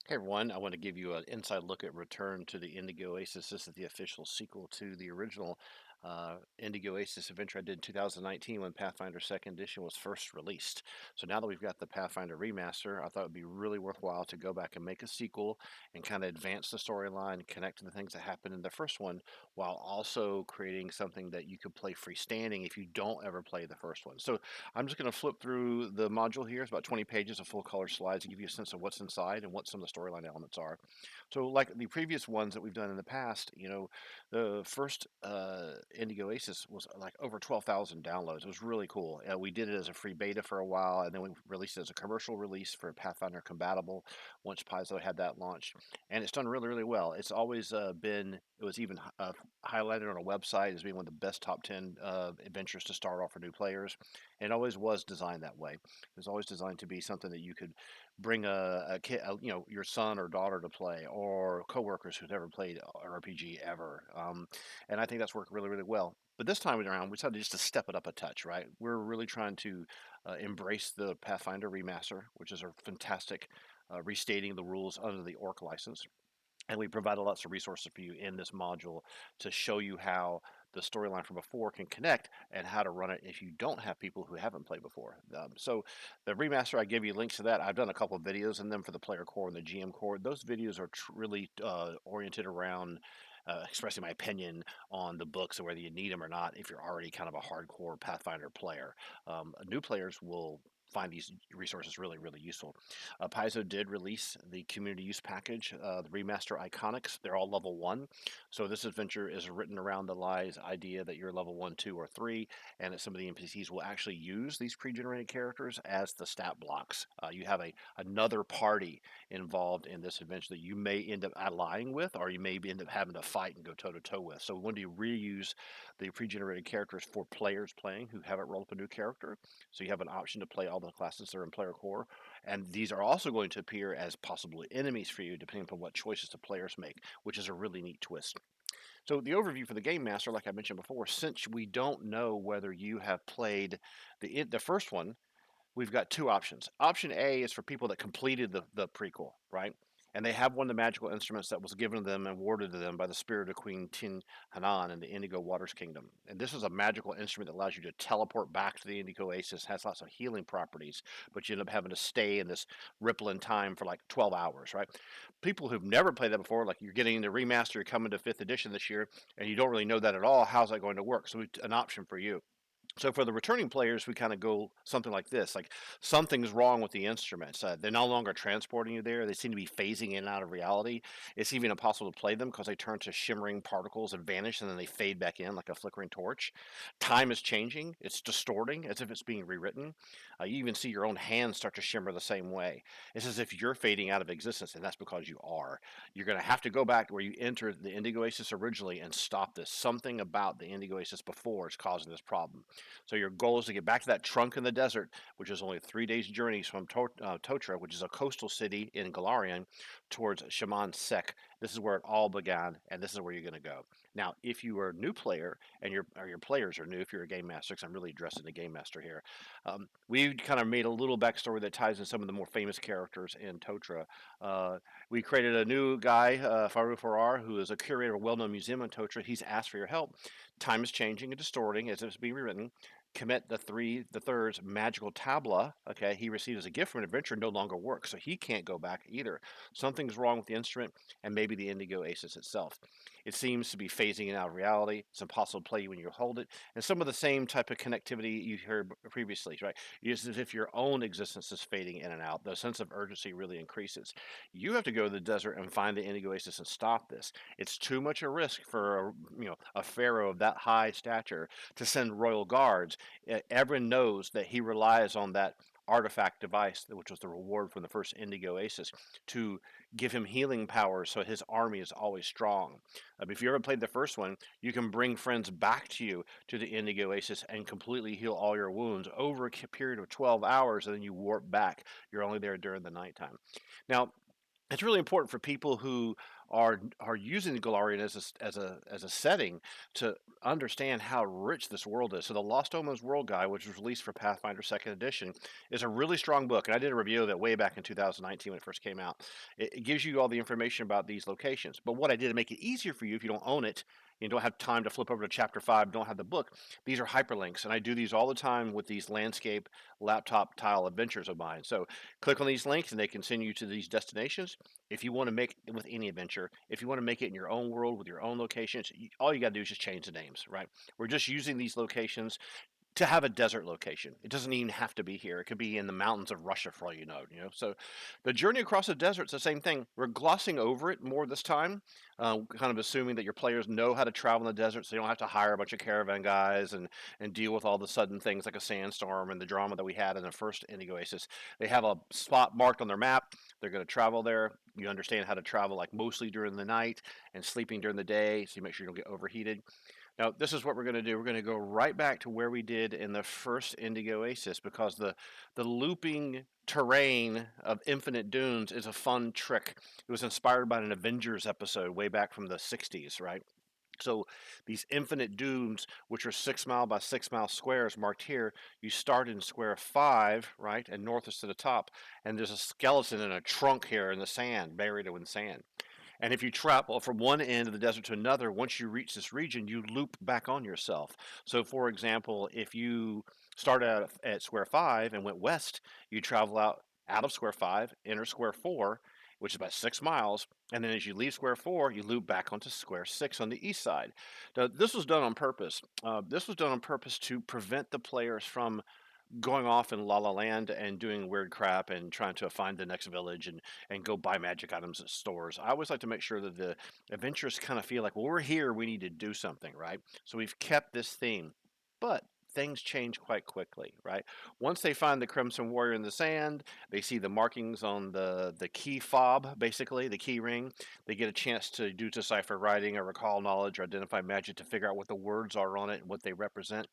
Hey everyone, I want to give you an inside look at Return to the Indigo Oasis. This is the official sequel to the original Indigo Oasis adventure I did in 2019 when Pathfinder 2nd Edition was first released. So now that we've got the Pathfinder Remaster, I thought it would be really worthwhile to go back and make a sequel and kind of advance the storyline, connect to the things that happened in the first one, while also creating something that you could play freestanding if you don't ever play the first one. So I'm just going to flip through the module here. It's about 20 pages of full color slides to give you a sense of what's inside and what some of the storyline elements are. So, like the previous ones that we've done in the past, the first Indigo Oasis was like over 12,000 downloads. It was really cool. We did it as a free beta for a while, and then we released it as a commercial release for Pathfinder Compatible once Paizo had that launched, and it's done really, really well. It's always it was even highlighted on a website as being one of the best top 10 adventures to start off for new players. And it always was designed that way. It was always designed to be something that you could bring a kid, your son or daughter to play, or coworkers who've never played RPG ever. And I think that's worked really, really well. But this time around, we decided just to step it up a touch, right? We're really trying to embrace the Pathfinder Remaster, which is a fantastic restating the rules under the Orc license. And we provided lots of resources for you in this module to show you how the storyline from before can connect and how to run it if you don't have people who haven't played before. So the remaster, I give you links to that. I've done a couple of videos in them for the player core and the GM core. Those videos are really oriented around expressing my opinion on the books and whether you need them or not if you're already kind of a hardcore Pathfinder player. New players will find these resources really, really useful. Paizo did release the community use package, the Remaster Iconics. They're all level 1. So this adventure is written around the lies idea that you're level 1, 2, or 3, and that some of the NPCs will actually use these pre-generated characters as the stat blocks. You have another party involved in this adventure that you may end up allying with, or you may end up having to fight and go toe-to-toe with. So when do you reuse the pre-generated characters for players playing who haven't rolled up a new character? So you have an option to play all the classes that are in player core, and these are also going to appear as possible enemies for you, depending upon what choices the players make, which is a really neat twist. So the overview for the Game Master, like I mentioned before, since we don't know whether you have played the first one, we've got two options. Option A is for people that completed the prequel, right? And they have one of the magical instruments that was given to them and awarded to them by the spirit of Queen Hanan in the Indigo Waters Kingdom. And this is a magical instrument that allows you to teleport back to the Indigo Oasis, has lots of healing properties, but you end up having to stay in this ripple in time for like 12 hours, right? People who've never played that before, like you're getting into remaster, you're coming to 5th edition this year, and you don't really know that at all, how's that going to work? So an option for you. So for the returning players, we kind of go something like this: like something's wrong with the instruments. They're no longer transporting you there. They seem to be phasing in and out of reality. It's even impossible to play them because they turn to shimmering particles and vanish, and then they fade back in like a flickering torch. Time is changing. It's distorting as if it's being rewritten. You even see your own hands start to shimmer the same way. It's as if you're fading out of existence, and that's because you are. You're going to have to go back to where you entered the Indigo Oasis originally and stop this. Something about the Indigo Oasis before is causing this problem. So your goal is to get back to that trunk in the desert, which is only 3 days' journey from Totra, which is a coastal city in Golarion, towards Shaman Sek. This is where it all began, and this is where you're going to go. Now, if you are a new player and your players are new, if you're a game master, because I'm really addressing the game master here, we kind of made a little backstory that ties in some of the more famous characters in Totra. We created a new guy, Faru Farar, who is a curator of a well-known museum in Totra. He's asked for your help. Time is changing and distorting as it's being rewritten. Commit the third's magical tabla. Okay, he received as a gift from an adventure no longer works, so he can't go back either. Something's wrong with the instrument, and maybe the Indigo Oasis itself. It seems to be phasing in out of reality. It's impossible to play when you hold it, and some of the same type of connectivity you heard previously, right? It's as if your own existence is fading in and out. The sense of urgency really increases. You have to go to the desert and find the Indigo Oasis and stop this. It's too much a risk for a pharaoh of that high stature to send royal guards. Everyone knows that he relies on that artifact device, which was the reward from the first Indigo Oasis, to give him healing powers so his army is always strong. If you ever played the first one, you can bring friends back to you to the Indigo Oasis and completely heal all your wounds over a period of 12 hours, and then you warp back. You're only there during the nighttime. Now, it's really important for people who are using the Golarion as a setting to understand how rich this world is. So the Lost Omens World Guide, which was released for Pathfinder Second Edition, is a really strong book, and I did a review of it way back in 2019 when it first came out. It gives you all the information about these locations. But what I did to make it easier for you, if you don't own it, you don't have time to flip over to chapter 5, don't have the book, these are hyperlinks, and I do these all the time with these landscape laptop tile adventures of mine. So click on these links and they can send you to these destinations. If you want to make it with any adventure, if you want to make it in your own world with your own locations, all you got to do is just change the names, right? We're just using these locations to have a desert location. It doesn't even have to be here. It could be in the mountains of Russia for all you know. So the journey across the desert's the same thing. We're glossing over it more this time, kind of assuming that your players know how to travel in the desert, so you don't have to hire a bunch of caravan guys and deal with all the sudden things like a sandstorm and the drama that we had in the first Indigo Oasis. They have a spot marked on their map. They're going to travel there. You understand how to travel, like mostly during the night and sleeping during the day, so you make sure you don't get overheated. Now, this is what we're going to do. We're going to go right back to where we did in the first Indigo Oasis, because the looping terrain of Infinite Dunes is a fun trick. It was inspired by an Avengers episode way back from the 60s, right? So these infinite dunes, which are 6 mile by 6 mile squares marked here, you start in square 5, right, and north is to the top, and there's a skeleton and a trunk here in the sand, buried in sand. And if you travel from one end of the desert to another, once you reach this region, you loop back on yourself. So, for example, if you start out at square 5 and went west, you travel out of square 5, enter square 4, which is about 6 miles, and then as you leave square 4, you loop back onto square 6 on the east side. Now, this was done on purpose. This was done on purpose to prevent the players from going off in La La Land and doing weird crap and trying to find the next village and go buy magic items at stores. I always like to make sure that the adventurers kind of feel like, well, we're here, we need to do something, right? So we've kept this theme, but things change quite quickly, right? Once they find the Crimson Warrior in the sand, they see the markings on the key fob, basically the key ring. They get a chance to do decipher writing or recall knowledge or identify magic to figure out what the words are on it and what they represent.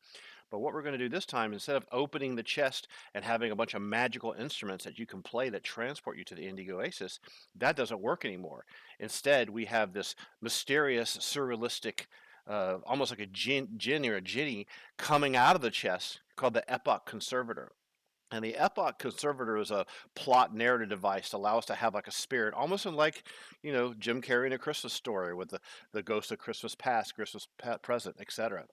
But what we're going to do this time, instead of opening the chest and having a bunch of magical instruments that you can play that transport you to the Indigo Oasis, that doesn't work anymore. Instead, we have this mysterious, surrealistic, almost like a jinn or a jinny coming out of the chest called the Epoch Conservator. And the Epoch Conservator is a plot narrative device to allow us to have like a spirit, almost in like, Jim Carrey in A Christmas Story with the ghost of Christmas past, Christmas present, etc.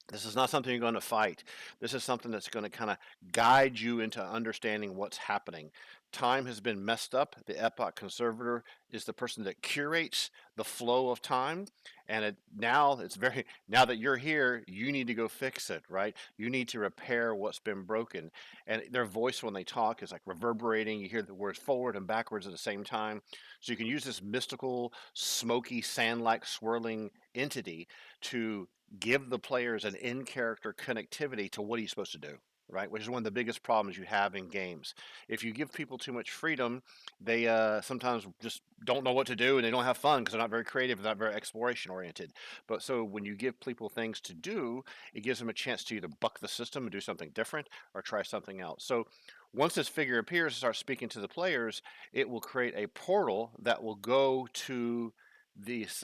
This is not something you're going to fight. This is something that's going to kind of guide you into understanding what's happening. Time has been messed up. The Epoch Conservator is the person that curates the flow of time. And now that you're here, you need to go fix it, right? You need to repair what's been broken. And their voice when they talk is like reverberating. You hear the words forward and backwards at the same time. So you can use this mystical, smoky, sand like swirling entity to give the players an in-character connectivity to what he's supposed to do, right? Which is one of the biggest problems you have in games. If you give people too much freedom, they sometimes just don't know what to do and they don't have fun because they're not very creative, they're not very exploration oriented. But so when you give people things to do, it gives them a chance to either buck the system and do something different or try something else. So once this figure appears and starts speaking to the players, it will create a portal that will go to this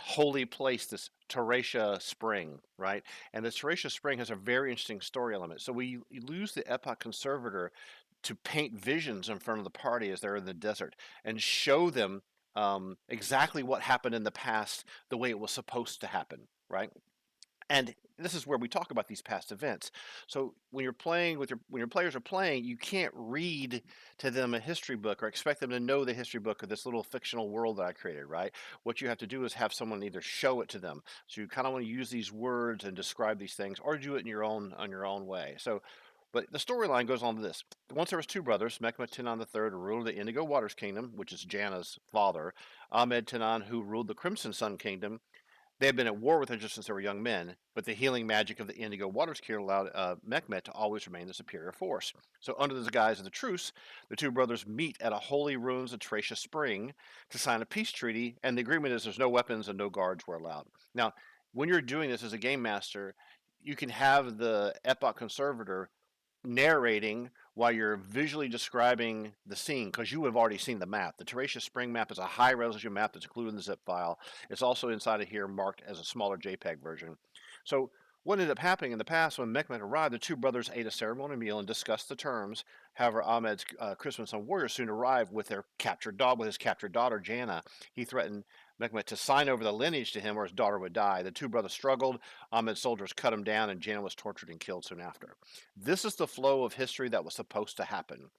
holy place, this Taratia Spring, right? And the Taratia Spring has a very interesting story element. So we lose the Epoch Conservator to paint visions in front of the party as they're in the desert and show them exactly what happened in the past the way it was supposed to happen, right? And this is where we talk about these past events. So when you're playing when your players are playing, you can't read to them a history book or expect them to know the history book of this little fictional world that I created, right? What you have to do is have someone either show it to them. So you kind of want to use these words and describe these things, or do it in your own way. So but the storyline goes on to this. Once there was two brothers, Mechmed Tinan III, who ruled the Indigo Waters Kingdom, which is Jana's father, Ahmed Tinan, who ruled the Crimson Sun Kingdom. They had been at war with her just since they were young men, but the healing magic of the Indigo Waters Cure allowed Mechmet to always remain the superior force. So, under the guise of the truce, the two brothers meet at a holy ruins of Taratia Spring to sign a peace treaty, and the agreement is there's no weapons and no guards were allowed. Now, when you're doing this as a game master, you can have the Epoch Conservator narrating while you're visually describing the scene, because you have already seen the map. The Taratia Spring map is a high resolution map that's included in the zip file. It's also inside of here marked as a smaller JPEG version. So what ended up happening in the past when Mehmet arrived, the two brothers ate a ceremonial meal and discussed the terms. However, Ahmed's Christmas on warriors soon arrived with their captured dog, with his captured daughter, Jana. He threatened Mehmet to sign over the lineage to him or his daughter would die. The two brothers struggled. Ahmed's soldiers cut him down, and Jana was tortured and killed soon after. This is the flow of history that was supposed to happen.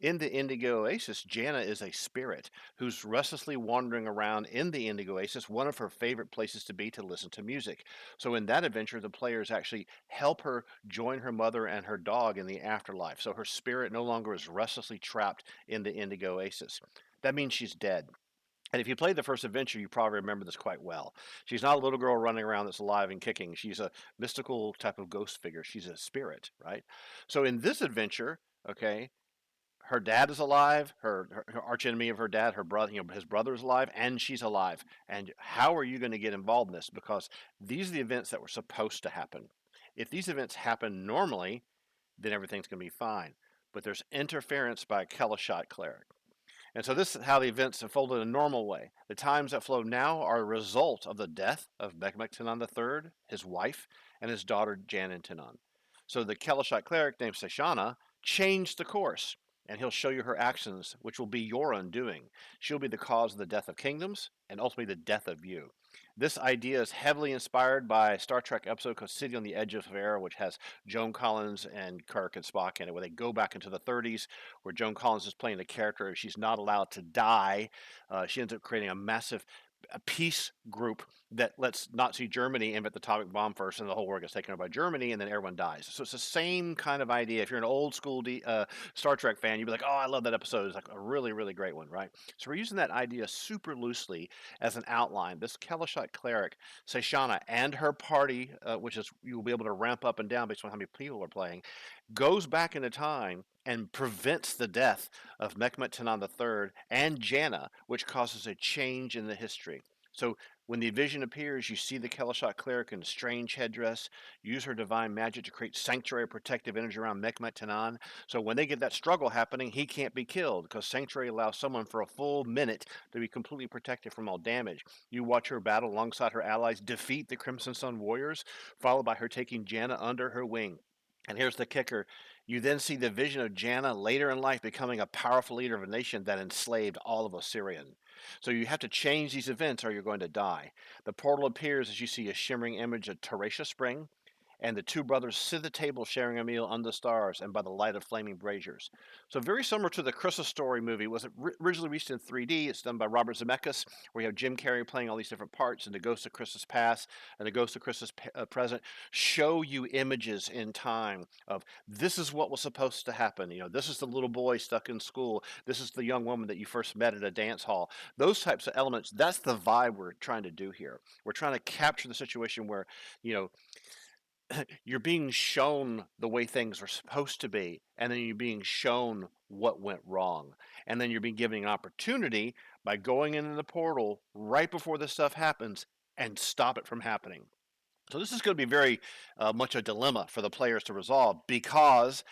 In the Indigo Oasis, Jana is a spirit who's restlessly wandering around in the Indigo Oasis, one of her favorite places to be to listen to music. So in that adventure, the players actually help her join her mother and her dog in the afterlife. So her spirit no longer is restlessly trapped in the Indigo Oasis. That means she's dead. And if you played the first adventure, you probably remember this quite well. She's not a little girl running around that's alive and kicking. She's a mystical type of ghost figure. She's a spirit, right? So in this adventure, okay, her dad is alive. Her archenemy of her dad, her brother, his brother is alive, and she's alive. And how are you going to get involved in this? Because these are the events that were supposed to happen. If these events happen normally, then everything's going to be fine. But there's interference by a Kelishite cleric. And so this is how the events unfolded in a normal way. The times that flow now are a result of the death of Mekmek Tinan III, his wife, and his daughter Jana Tinan. So the Kelishite cleric named Seshana changed the course, and he'll show you her actions, which will be your undoing. She'll be the cause of the death of kingdoms, and ultimately the death of you. This idea is heavily inspired by a Star Trek episode called City on the Edge of Air, which has Joan Collins and Kirk and Spock in it, where they go back into the 30s, where Joan Collins is playing a character. She's not allowed to die. She ends up creating a massive peace group that lets Nazi Germany invent the atomic bomb first, and the whole world gets taken over by Germany, and then everyone dies. So it's the same kind of idea. If you're an old school Star Trek fan, you'd be like, "Oh, I love that episode. It's like a really, really great one, right?" So we're using that idea super loosely as an outline. This Kelishite cleric, Seshana, and her party, which is you'll be able to ramp up and down based on how many people are playing, goes back into time and prevents the death of Mekmet Tanan III and Jana, which causes a change in the history. So when the vision appears, you see the Kelishot cleric in a strange headdress use her divine magic to create sanctuary protective energy around Mekmet Tanan. So when they get that struggle happening, he can't be killed because sanctuary allows someone for a full minute to be completely protected from all damage. You watch her battle alongside her allies, defeat the Crimson Sun warriors, followed by her taking Jana under her wing. And here's the kicker. You then see the vision of Jana later in life becoming a powerful leader of a nation that enslaved all of Assyrian. So you have to change these events or you're going to die. The portal appears as you see a shimmering image of Taratia Spring, and the two brothers sit at the table sharing a meal under the stars and by the light of flaming braziers. So very similar to the Christmas Story movie. Was originally released in 3D. It's done by Robert Zemeckis, where you have Jim Carrey playing all these different parts, and the Ghost of Christmas Past and the Ghost of Christmas Present show you images in time of this is what was supposed to happen. This is the little boy stuck in school. This is the young woman that you first met at a dance hall. Those types of elements. That's the vibe we're trying to do here. We're trying to capture the situation where you know you're being shown the way things are supposed to be, and then you're being shown what went wrong. And then you're being given an opportunity by going into the portal right before this stuff happens and stop it from happening. So this is going to be very much a dilemma for the players to resolve because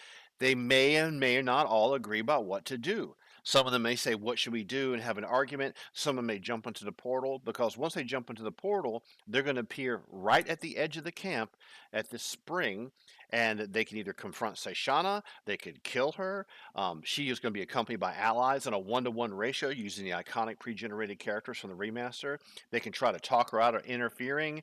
they may and may not all agree about what to do. Some of them may say, "What should we do?" and have an argument. Some of them may jump into the portal because once they jump into the portal, they're going to appear right at the edge of the camp at this spring, and they can either confront Seshana, they could kill her. She is going to be accompanied by allies in a 1-to-1 ratio using the iconic pre-generated characters from the remaster. They can try to talk her out of interfering.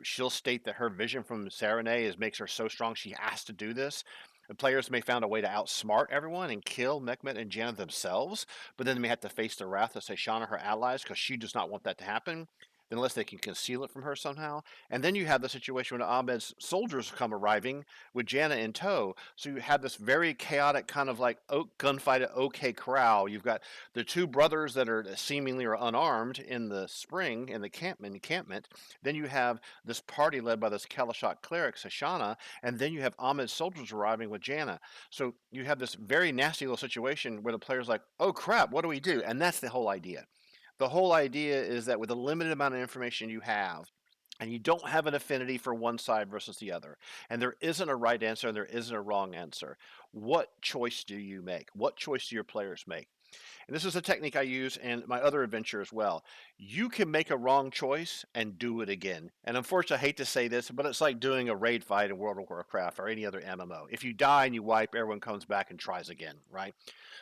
She'll state that her vision from Sarene makes her so strong she has to do this. The players may find a way to outsmart everyone and kill Mekmet and Jana themselves, but then they may have to face the wrath of Seshana and her allies because she does not want that to happen, unless they can conceal it from her somehow. And then you have the situation when Ahmed's soldiers come arriving with Jana in tow. So you have this very chaotic kind of like gunfight at OK Corral. You've got the two brothers that are seemingly are unarmed in the spring in the encampment. Then you have this party led by this Kalashot cleric, Sashana, and then you have Ahmed's soldiers arriving with Jana. So you have this very nasty little situation where the player's like, "Oh crap, what do we do?" And that's the whole idea. The whole idea is that with the limited amount of information you have, and you don't have an affinity for one side versus the other, and there isn't a right answer and there isn't a wrong answer, what choice do you make? What choice do your players make? And this is a technique I use in my other adventure as well. You can make a wrong choice and do it again. And unfortunately, I hate to say this, but it's like doing a raid fight in World of Warcraft or any other MMO. If you die and you wipe, everyone comes back and tries again, right?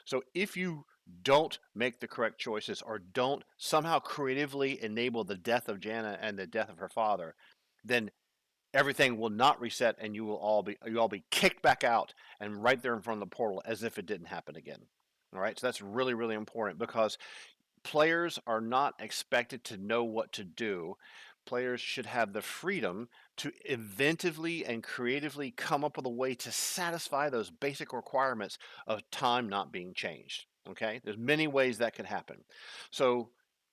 So if you don't make the correct choices or don't somehow creatively enable the death of Jana and the death of her father, then everything will not reset and you all be kicked back out and right there in front of the portal as if it didn't happen again. All right, so that's really, really important because players are not expected to know what to do. Players should have the freedom to inventively and creatively come up with a way to satisfy those basic requirements of time not being changed. Okay, there's many ways that could happen. So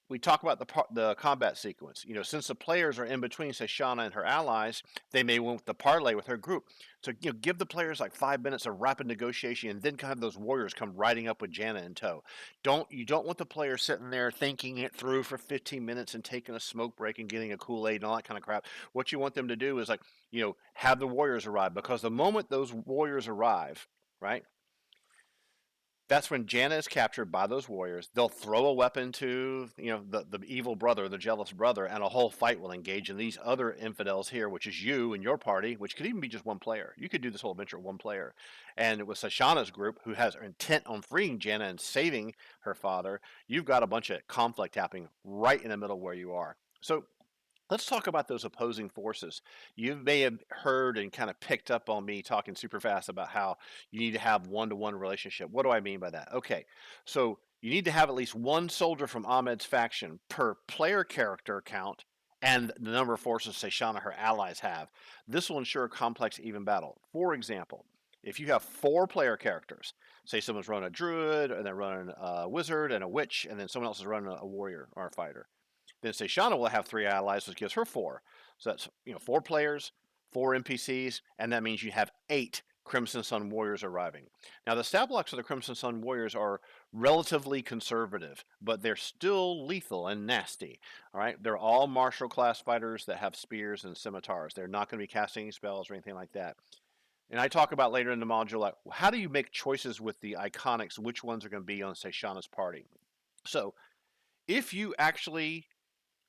we talk about the combat sequence. Since the players are in between, say Shauna and her allies, they may want the parlay with her group. So give the players like 5 minutes of rapid negotiation, and then have those warriors come riding up with Jana in tow. You don't want the player sitting there thinking it through for 15 minutes and taking a smoke break and getting a Kool-Aid and all that kind of crap. What you want them to do is like, have the warriors arrive, because the moment those warriors arrive, right? That's when Jana is captured by those warriors. They'll throw a weapon to, the evil brother, the jealous brother, and a whole fight will engage. And these other infidels here, which is you and your party, which could even be just one player. You could do this whole adventure with one player. And with Sashana's group, who has intent on freeing Jana and saving her father, you've got a bunch of conflict happening right in the middle where you are. So let's talk about those opposing forces. You may have heard and kind of picked up on me talking super fast about how you need to have one-to-one relationship. What do I mean by that? Okay, so you need to have at least one soldier from Ahmed's faction per player character count and the number of forces Seshana her allies have. This will ensure a complex, even battle. For example, if you have 4 player characters, say someone's running a druid, and they're running a wizard and a witch, and then someone else is running a warrior or a fighter, then Seshana will have 3 allies, which gives her 4. So that's 4 players, 4 NPCs, and that means you have 8 Crimson Sun warriors arriving. Now the stat blocks of the Crimson Sun warriors are relatively conservative, but they're still lethal and nasty. All right, they're all martial class fighters that have spears and scimitars. They're not going to be casting any spells or anything like that. And I talk about later in the module, like, how do you make choices with the iconics? Which ones are going to be on Seshana's party? So if you actually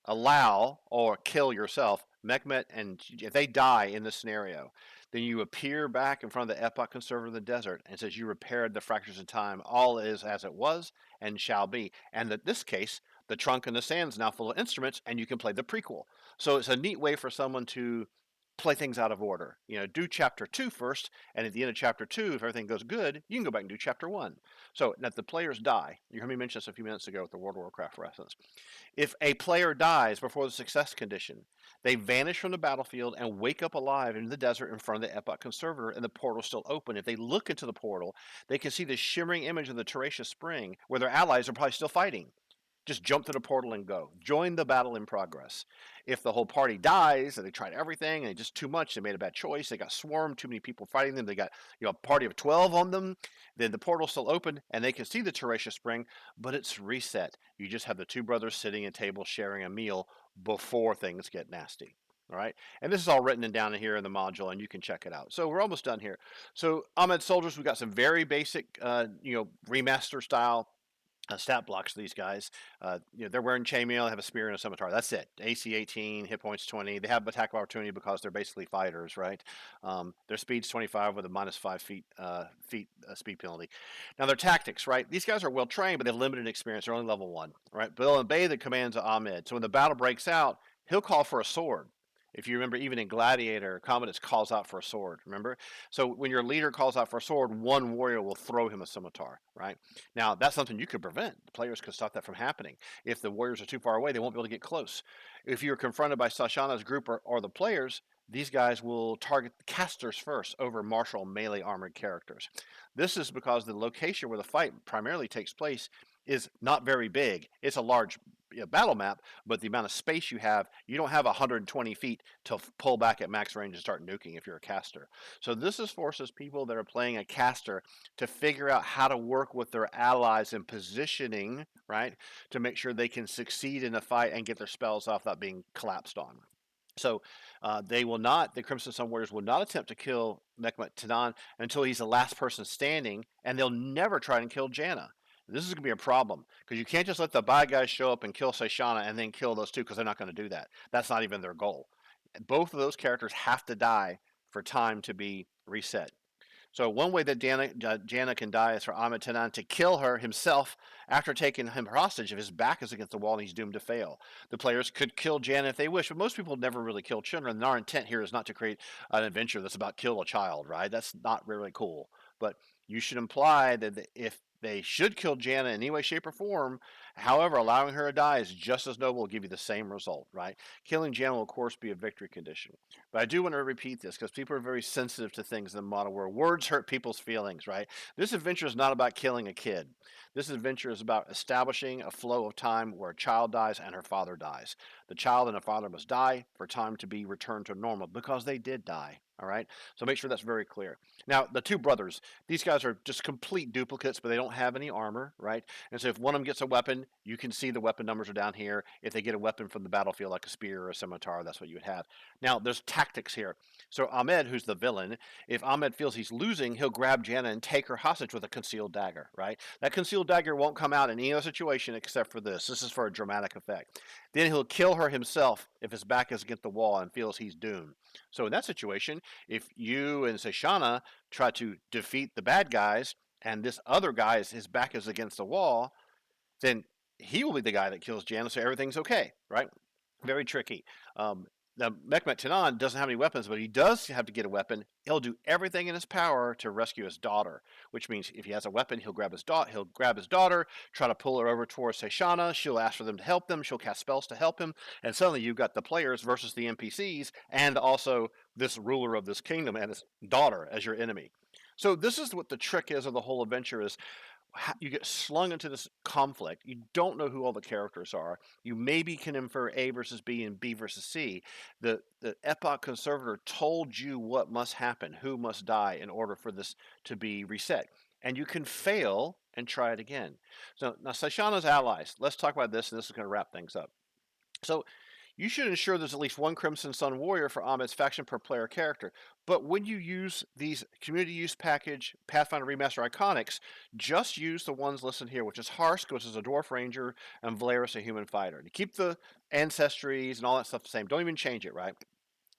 allow or kill yourself, Mehmet, and if they die in this scenario, then you appear back in front of the Epoch Conservator of the Desert and says you repaired the fractures of time. All is as it was and shall be. And in this case, the trunk and the sand is now full of instruments, and you can play the prequel. So it's a neat way for someone to play things out of order. Do chapter 2 first, and at the end of chapter 2, if everything goes good, you can go back and do chapter 1. So now if the players die, you heard me mention this a few minutes ago with the World of Warcraft reference. If a player dies before the success condition, they vanish from the battlefield and wake up alive in the desert in front of the Epoch Conservator, and the portal's still open. If they look into the portal, they can see the shimmering image of the Taratia Spring, where their allies are probably still fighting. Just jump to the portal and go. Join the battle in progress. If the whole party dies and they tried everything and it's just too much, they made a bad choice, they got swarmed, too many people fighting them, they got a party of 12 on them, then the portal's still open and they can see the Teresia Spring, but it's reset. You just have the 2 brothers sitting at a table sharing a meal before things get nasty. All right, and this is all written down here in the module, and you can check it out. So we're almost done here. So Ahmed soldiers, we got some very basic, remaster style stat blocks for these guys. They're wearing chainmail, have a spear and a scimitar. That's it. AC 18, hit points 20. They have attack of opportunity because they're basically fighters, right? Their speed's 25 with a -5 feet speed penalty. Now their tactics, right? These guys are well trained, but they have limited experience. They're only level 1, right? But they'll obey the commands of Ahmed. So when the battle breaks out, he'll call for a sword. If you remember, even in Gladiator, Commodus calls out for a sword. Remember? So when your leader calls out for a sword, one warrior will throw him a scimitar, right? Now, that's something you could prevent. The players could stop that from happening. If the warriors are too far away, they won't be able to get close. If you're confronted by Sashana's group or the players, these guys will target the casters first over martial melee armored characters. This is because the location where the fight primarily takes place is not very big. It's a large battle map, but the amount of space you don't have 120 feet to pull back at max range and start nuking if you're a caster. So this is forces people that are playing a caster to figure out how to work with their allies in positioning, right, to make sure they can succeed in a fight and get their spells off without being collapsed on. So they will not, the Crimson Sun Warriors will not attempt to kill Mekmet Tanan until he's the last person standing, and they'll never try and kill Jana. This is going to be a problem because you can't just let the bad guys show up and kill Seyshana and then kill those two because they're not going to do that. That's not even their goal. Both of those characters have to die for time to be reset. So one way that Jana can die is for Ahmed Tanan to kill her himself after taking him hostage if his back is against the wall and he's doomed to fail. The players could kill Jana if they wish, but most people never really kill children. And our intent here is not to create an adventure that's about kill a child, right? That's not really cool. But you should imply that if they should kill Jana in any way, shape, or form, however, allowing her to die is just as noble, will give you the same result, right? Killing Jana will, of course, be a victory condition. But I do want to repeat this because people are very sensitive to things in the modern world. Words hurt people's feelings, right? This adventure is not about killing a kid. This adventure is about establishing a flow of time where a child dies and her father dies. The child and the father must die for time to be returned to normal because they did die. All right. So make sure that's very clear. Now, the two brothers, these guys are just complete duplicates, but they don't have any armor, right? And so if one of them gets a weapon, you can see the weapon numbers are down here. If they get a weapon from the battlefield, like a spear or a scimitar, that's what you would have. Now, there's tactics here. So Ahmed, who's the villain, if Ahmed feels he's losing, he'll grab Jana and take her hostage with a concealed dagger, right? That concealed dagger won't come out in any other situation except for this. This is for a dramatic effect. Then he'll kill her himself if his back is against the wall and feels he's doomed. So in that situation, if you and Seyshana try to defeat the bad guys and this other guy his back is against the wall, then he will be the guy that kills Jana, so everything's okay, right? Very tricky. Now, Mekmet Tanan doesn't have any weapons, but he does have to get a weapon. He'll do everything in his power to rescue his daughter, which means if he has a weapon, he'll grab his daughter, try to pull her over towards Seyshana. She'll ask for them to help them. She'll cast spells to help him, and suddenly you've got the players versus the NPCs, and also this ruler of this kingdom and his daughter as your enemy. So this is what the trick is of the whole adventure: is you get slung into this conflict. You don't know who all the characters are. You maybe can infer A versus B and B versus C. The Epoch Conservator told you what must happen, who must die in order for this to be reset. And you can fail and try it again. So now Seyshana's allies. Let's talk about this, and this is going to wrap things up. So you should ensure there's at least one Crimson Sun Warrior for Ahmed's faction per player character. But when you use these community use package Pathfinder Remaster Iconics, just use the ones listed here, which is Harsk, which is a Dwarf Ranger, and Valeris, a Human Fighter. To keep the ancestries and all that stuff the same, don't even change it, right?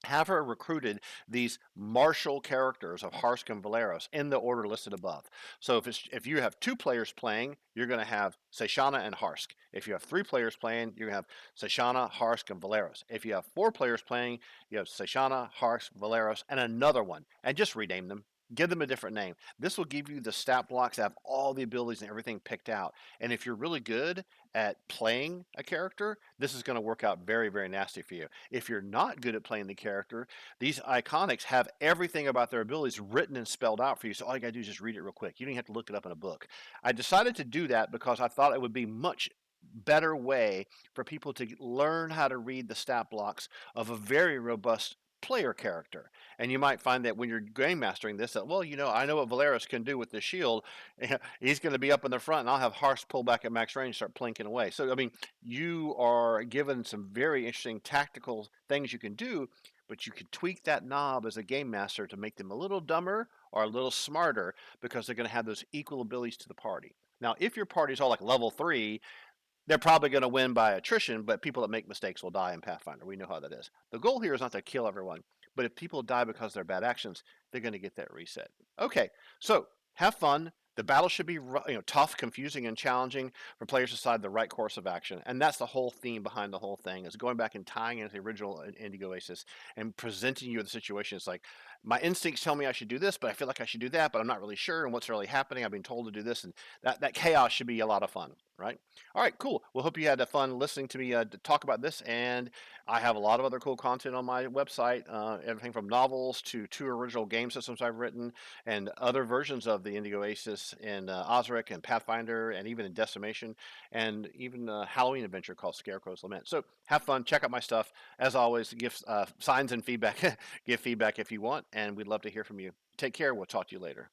Have her recruited these martial characters of Harsk and Valeros in the order listed above. So if you have two players playing, you're going to have Seyshana and Harsk. If you have three players playing, you're going to have Seyshana, Harsk, and Valeros. If you have four players playing, you have Seyshana, Harsk, Valeros, and another one. And just rename them. Give them a different name. This will give you the stat blocks that have all the abilities and everything picked out. And if you're really good at playing a character, this is going to work out very, very nasty for you. If you're not good at playing the character, these iconics have everything about their abilities written and spelled out for you. So all you got to do is just read it real quick. You don't have to look it up in a book. I decided to do that because I thought it would be much better way for people to learn how to read the stat blocks of a very robust player character. And you might find that when you're game mastering this, that, well, I know what Valeris can do with the shield. He's going to be up in the front, and I'll have Harsh pull back at max range, start plinking away. So, I mean, you are given some very interesting tactical things you can do, but you can tweak that knob as a game master to make them a little dumber or a little smarter because they're going to have those equal abilities to the party. Now, if your party's all like level 3, they're probably going to win by attrition, but people that make mistakes will die in Pathfinder. We know how that is. The goal here is not to kill everyone, but if people die because of their bad actions, they're going to get that reset. Okay, so have fun. The battle should be tough, confusing, and challenging for players to decide the right course of action. And that's the whole theme behind the whole thing, is going back and tying into the original Indigo Oasis and presenting you the situation. It's like, my instincts tell me I should do this, but I feel like I should do that, but I'm not really sure. And what's really happening? I've been told to do this. And that chaos should be a lot of fun, right? All right, cool. Well, hope you had fun listening to me to talk about this. And I have a lot of other cool content on my website, everything from novels to 2 original game systems I've written, and other versions of the Indigo Oasis in Osric and Pathfinder, and even in Decimation, and even a Halloween adventure called Scarecrow's Lament. So have fun, check out my stuff. As always, give signs and feedback. Give feedback if you want, and we'd love to hear from you. Take care. We'll talk to you later.